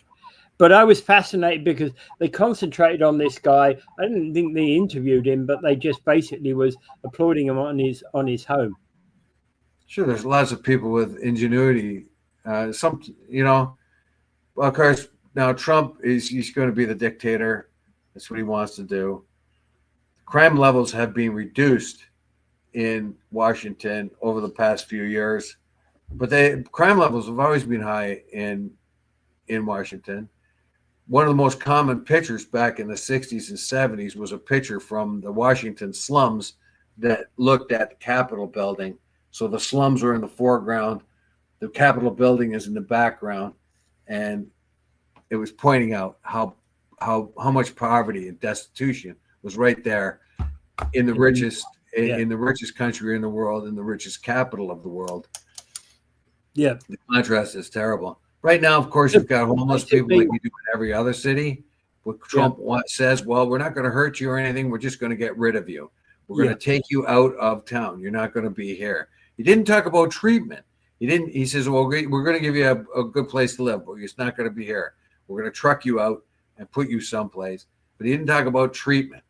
But I was fascinated because they concentrated on this guy. I didn't think they interviewed him, but they just basically was applauding him on his home. Sure, there's lots of people with ingenuity. Of course, now Trump he's going to be the dictator. That's what he wants to do. Crime levels have been reduced in Washington over the past few years, but crime levels have always been high in Washington. One of the most common pictures back in the 60s and 70s was a picture from the Washington slums that looked at the Capitol building. So the slums were in the foreground, the Capitol building is in the background, and it was pointing out how much poverty and destitution was right there in the richest in the richest country in the world, in the richest capital of the world. Yeah, the contrast is terrible. Right now, of course, you've got homeless people like you do in every other city. What Trump says, well, we're not going to hurt you or anything. We're just going to get rid of you. We're going to take you out of town. You're not going to be here. He didn't talk about treatment. He says, well, we're going to give you a good place to live, but it's not going to be here. We're going to truck you out and put you someplace. But he didn't talk about treatment.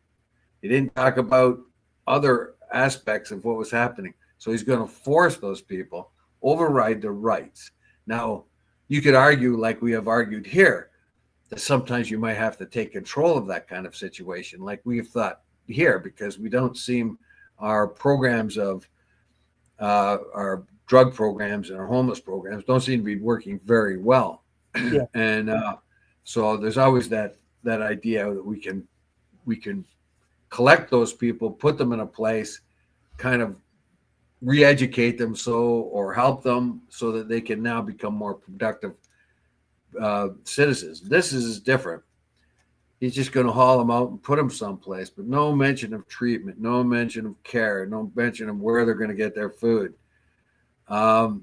He didn't talk about other aspects of what was happening. So he's going to force those people, override their rights. Now, you could argue, like we have argued here, that sometimes you might have to take control of that kind of situation, like we've thought here, because we don't seem, our programs of our drug programs and our homeless programs don't seem to be working very well. And So there's always that idea that we can collect those people, put them in a place, kind of re-educate them or help them so that they can now become more productive citizens. This is different. He's just going to haul them out and put them someplace, but no mention of treatment, no mention of care, no mention of where they're going to get their food. And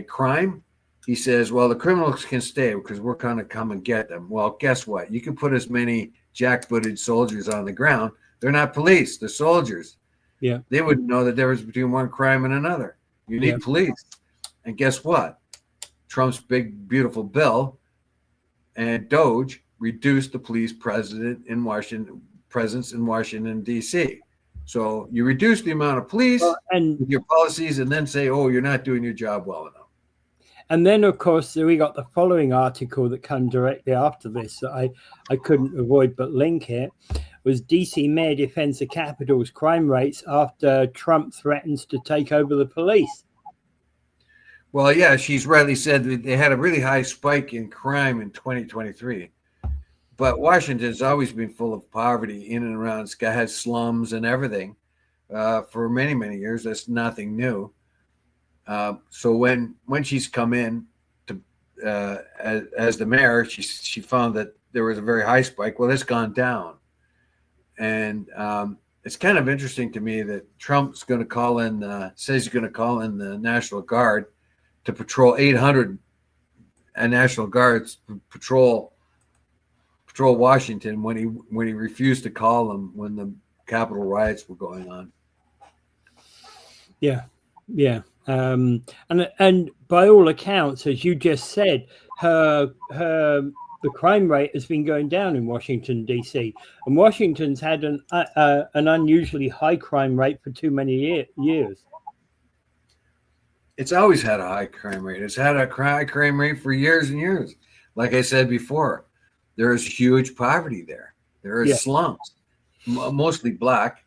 crime, he says, well, the criminals can stay because we're going to come and get them. Well, guess what? You can put as many jackbooted soldiers on the ground. They're not police, they're soldiers. Yeah. They wouldn't know the difference between one crime and another. You need police. And guess what? Trump's big, beautiful bill and Doge reduced the police presence in Washington, D.C. So you reduce the amount of police with your policies and then say, oh, you're not doing your job well enough. And then, of course, we got the following article that came directly after this that I couldn't avoid but link it. Was DC Mayor defends the Capitol's crime rates after Trump threatens to take over the police. Well, yeah, she's rightly said that they had a really high spike in crime in 2023. But Washington's always been full of poverty in and around. It's got has slums and everything for many, many years. That's nothing new. So when she's come in to as the mayor, she found that there was a very high spike. Well, it's gone down. And it's kind of interesting to me that Trump's going to call in, says he's going to call in the National Guard to patrol 800 National Guards patrol Washington when he refused to call them when the Capitol riots were going on. Yeah. And by all accounts, as you just said, the crime rate has been going down in Washington, D.C. And Washington's had an unusually high crime rate for too many years. It's always had a high crime rate. It's had a high crime rate for years and years. Like I said before, there is huge poverty there. There is slums, mostly black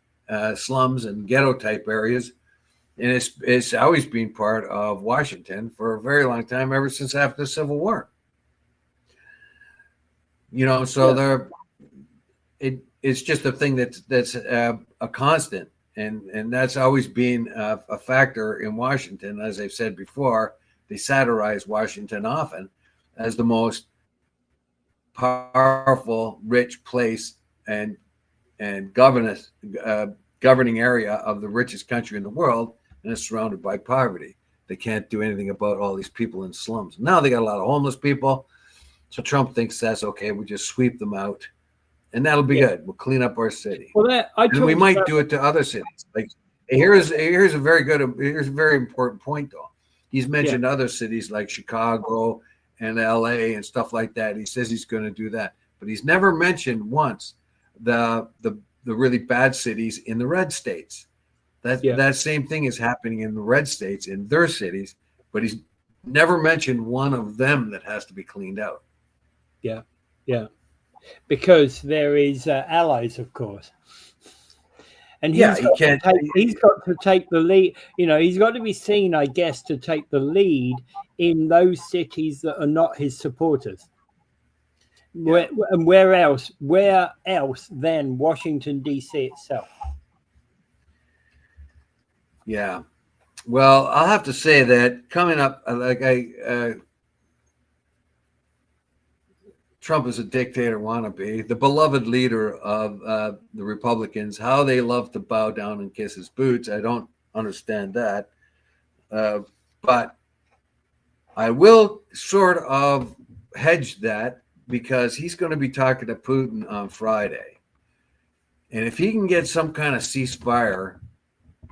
slums and ghetto type areas. And it's always been part of Washington for a very long time, ever since after the Civil War. It's just a thing that's a constant, and that's always been a factor in Washington. As I've said before, they satirize Washington often as the most powerful, rich place and governing area of the richest country in the world, and it's surrounded by poverty. They can't do anything about all these people in slums. Now they got a lot of homeless people. So Trump thinks that's okay. We just sweep them out, and that'll be good. We'll clean up our city. Well, we might do it to other cities. Like here's a very important point though. He's mentioned other cities like Chicago and L.A. and stuff like that. He says he's going to do that, but he's never mentioned once the really bad cities in the red states. That same thing is happening in the red states in their cities, but he's never mentioned one of them that has to be cleaned out. Yeah, because there is allies, of course, and he's got to take the lead. He's got to be seen, I guess, to take the lead in those cities that are not his supporters. Where else than Washington, D.C. itself? Yeah. Well, I'll have to say that coming up, Trump is a dictator wannabe, the beloved leader of the Republicans, how they love to bow down and kiss his boots. I don't understand that. But I will sort of hedge that because he's going to be talking to Putin on Friday. And if he can get some kind of ceasefire,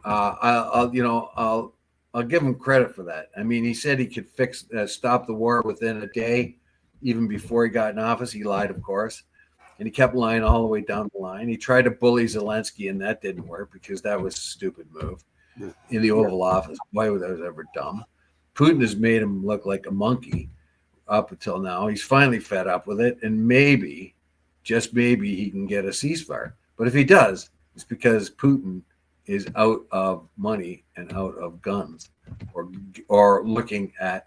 I'll give him credit for that. I mean, he said he could stop the war within a day. Even before he got in office, he lied, of course, and he kept lying all the way down the line. He tried to bully Zelensky, and that didn't work because that was a stupid move in the Oval Office. Why was that ever dumb? Putin has made him look like a monkey up until now. He's finally fed up with it, and maybe, just maybe, he can get a ceasefire. But if he does, it's because Putin is out of money and out of guns, or looking at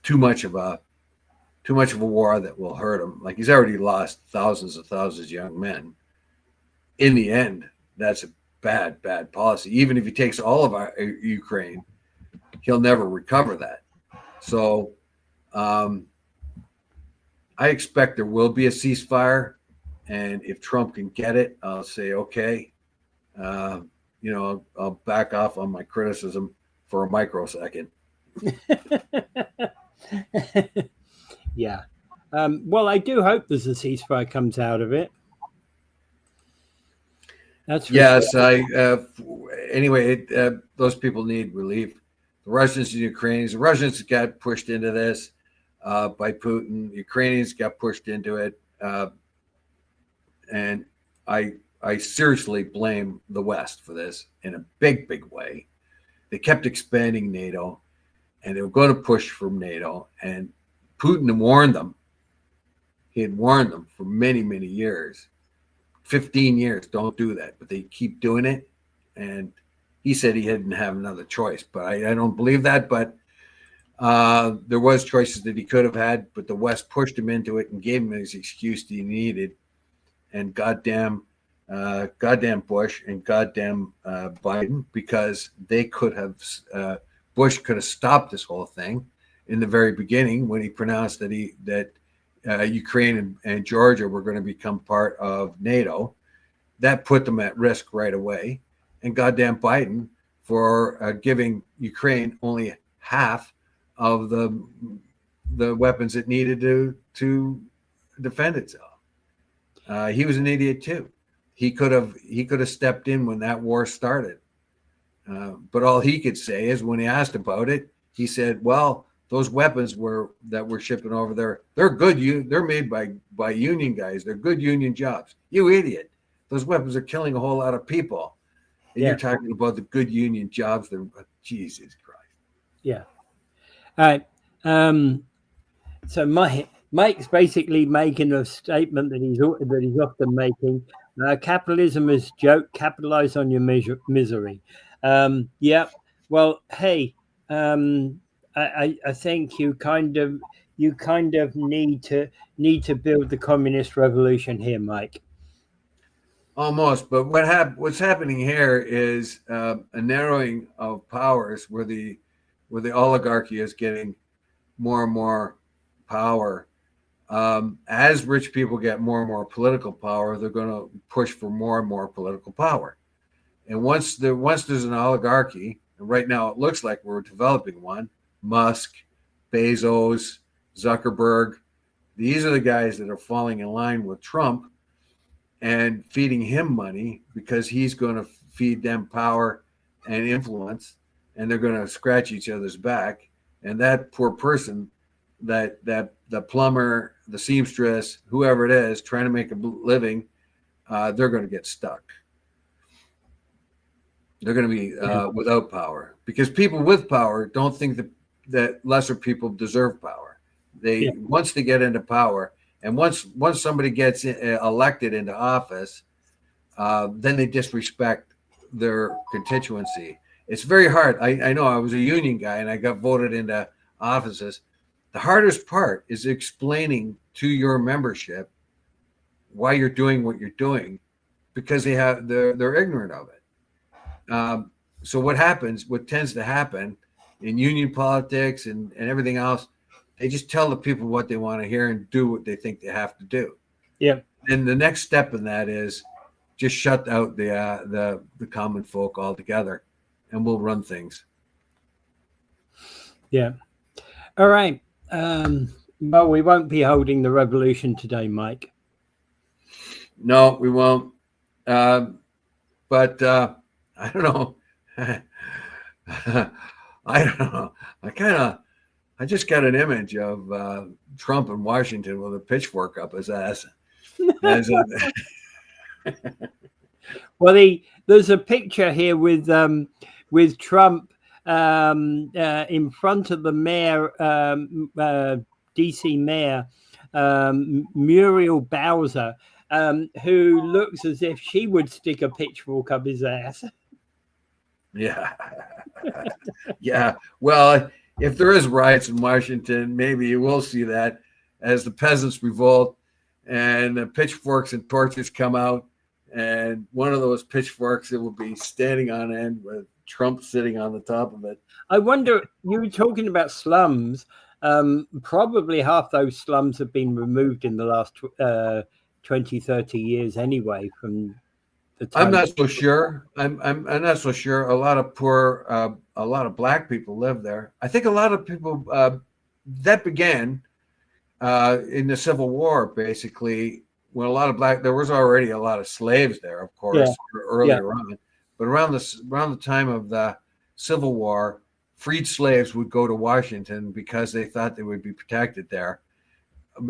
too much of too much of a war that will hurt him. Like, he's already lost thousands of young men. In the end, that's a bad policy. Even if he takes all of Ukraine, he'll never recover that. So I expect there will be a ceasefire, and if Trump can get it, I'll say, okay, I'll back off on my criticism for a microsecond. Yeah. Well, I do hope there's a ceasefire comes out of it. That's yes. Anyway, those people need relief. The Russians and Ukrainians. The Russians got pushed into this by Putin. Ukrainians got pushed into it, and I seriously blame the West for this in a big way. They kept expanding NATO, and they were going to push from NATO. And Putin warned them. He had warned them for many years. 15 years, don't do that. But they keep doing it. And he said he didn't have another choice. But I don't believe that. But there was choices that he could have had. But the West pushed him into it and gave him his excuse that he needed. And goddamn Bush and goddamn Biden, because they could have, Bush could have stopped this whole thing in the very beginning when he pronounced that Ukraine and Georgia were going to become part of NATO. That put them at risk right away. And goddamn Biden for giving Ukraine only half of the weapons it needed to defend itself. He was an idiot too. He could have stepped in when that war started. But all he could say is, when he asked about it, he said, well, those weapons that we're shipping over there, they're good. They're made by union guys. They're good union jobs. You idiot. Those weapons are killing a whole lot of people. And You're talking about the good union jobs. Jesus Christ. Yeah. All right. So Mike's basically making a statement that he's often making. Capitalism is joke. Capitalize on your misery. Yeah. Well, hey. I think you kind of need to build the communist revolution here, Mike. Almost, but what's happening here is a narrowing of powers, where the oligarchy is getting more and more power. As rich people get more and more political power, they're going to push for more and more political power. And once there's an oligarchy, and right now it looks like we're developing one, Musk, Bezos, Zuckerberg, these are the guys that are falling in line with Trump and feeding him money, because he's going to feed them power and influence, and they're going to scratch each other's back. And that poor person, that the plumber, the seamstress, whoever it is, trying to make a living, they're going to get stuck. They're going to be without power, because people with power don't think that lesser people deserve power. Once they get into power, and once somebody gets elected into office, then they disrespect their constituency. It's very hard. I know I was a union guy and I got voted into offices. The hardest part is explaining to your membership why you're doing what you're doing, because they're ignorant of it. So what tends to happen in union politics and everything else, they just tell the people what they want to hear and do what they think they have to do. Yeah. And the next step in that is just shut out the common folk altogether, and we'll run things. Yeah. All right. Well, we won't be holding the revolution today, Mike. No, we won't. But I don't know. I don't know. I just got an image of Trump in Washington with a pitchfork up his ass. Well, there's a picture here with Trump in front of the mayor, DC mayor, Muriel Bowser, who looks as if she would stick a pitchfork up his ass. Yeah. Yeah. Well, if there is riots in Washington, maybe you will see that. as the peasants revolt, and the pitchforks and torches come out, and one of those pitchforks, it will be standing on end with Trump sitting on the top of it. I wonder, you were talking about slums. Probably half those slums have been removed in the last 20, 30 years anyway from the time. I'm not so sure. I'm not so sure. A lot of black people live there. I think a lot of people that began in the Civil War, basically, when there was already a lot of slaves there, of course, earlier on, but around the time of the Civil War, freed slaves would go to Washington because they thought they would be protected there,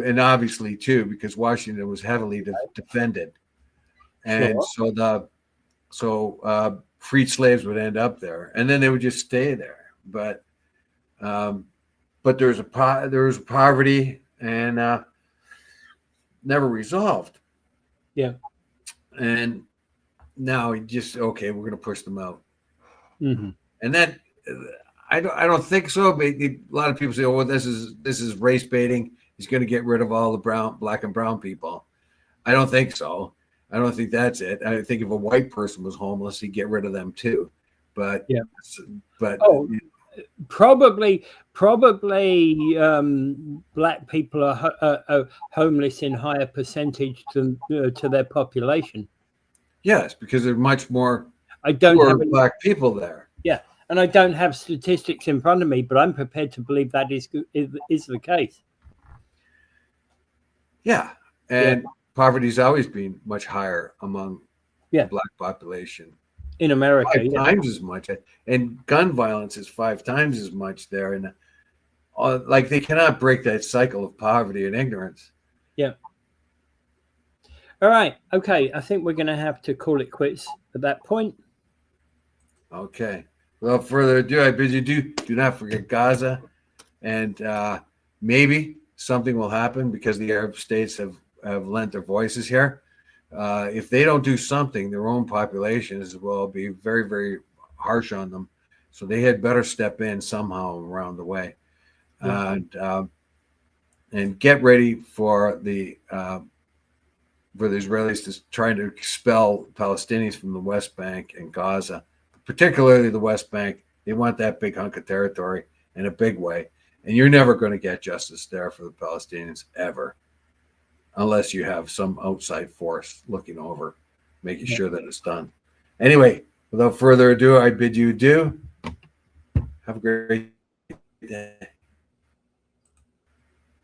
and obviously too because Washington was heavily defended, and so freed slaves would end up there, and then they would just stay there. But there was poverty and never resolved. Yeah, and now just okay, we're going to push them out, mm-hmm. and that. I don't think so. But a lot of people say, "Oh, this is race baiting. He's going to get rid of all the black and brown people." I don't think so. I don't think that's it. I think if a white person was homeless, he'd get rid of them too. But probably black people are homeless in higher percentage to their population. Yes, because there's much more. I don't have black people there. Yeah. And I don't have statistics in front of me, but I'm prepared to believe that is the case. Yeah, and poverty's always been much higher among the black population in America. 5 times as much, and gun violence is 5 times as much there. And like they cannot break that cycle of poverty and ignorance. Yeah. All right. Okay. I think we're going to have to call it quits at that point. Okay. Without further ado, I bid you do not forget Gaza, and maybe something will happen because the Arab states have lent their voices here. If they don't do something, their own populations will be very, very harsh on them. So they had better step in somehow around the way, and get ready for the Israelis to trying to expel Palestinians from the West Bank and Gaza. Particularly the West Bank. They want that big hunk of territory in a big way. And you're never going to get justice there for the Palestinians ever, unless you have some outside force looking over, making sure that it's done. Anyway, without further ado, I bid you adieu. Have a great day.